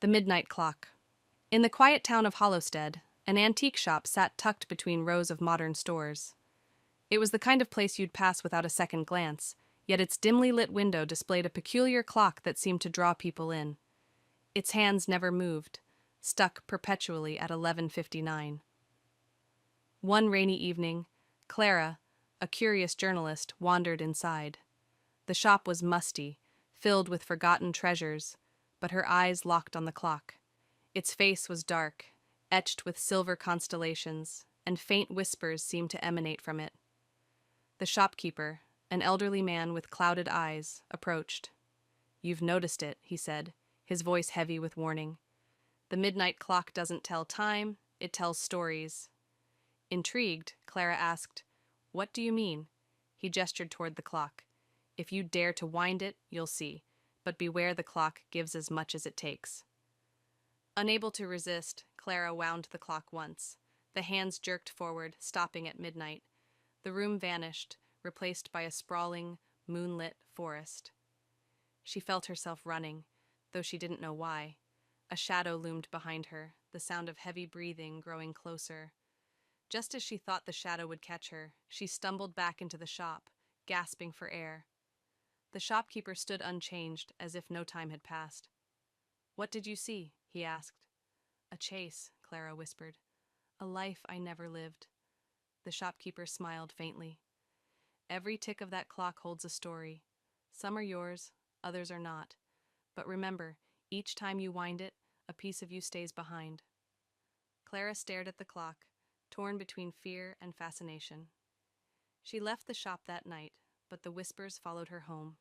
The Midnight Clock. In the quiet town of Hollowstead, an antique shop sat tucked between rows of modern stores. It was the kind of place you'd pass without a second glance, yet its dimly lit window displayed a peculiar clock that seemed to draw people in. Its hands never moved, stuck perpetually at 11:59. One rainy evening, Clara, a curious journalist, wandered inside. The shop was musty, filled with forgotten treasures, but her eyes locked on the clock. Its face was dark, etched with silver constellations, and faint whispers seemed to emanate from it. The shopkeeper, an elderly man with clouded eyes, approached. "You've noticed it," he said, his voice heavy with warning. "The midnight clock doesn't tell time, it tells stories." Intrigued, Clara asked, "What do you mean?" He gestured toward the clock. "If you dare to wind it, you'll see, but beware the clock gives as much as it takes." Unable to resist, Clara wound the clock once. The hands jerked forward, stopping at midnight. The room vanished, replaced by a sprawling, moonlit forest. She felt herself running, though she didn't know why. A shadow loomed behind her, the sound of heavy breathing growing closer. Just as she thought the shadow would catch her, she stumbled back into the shop, gasping for air. The shopkeeper stood unchanged, as if no time had passed. "What did you see?" he asked. "A chase," Clara whispered. "A life I never lived." The shopkeeper smiled faintly. "Every tick of that clock holds a story. Some are yours, others are not. But remember, each time you wind it, a piece of you stays behind." Clara stared at the clock, torn between fear and fascination. She left the shop that night, but the whispers followed her home.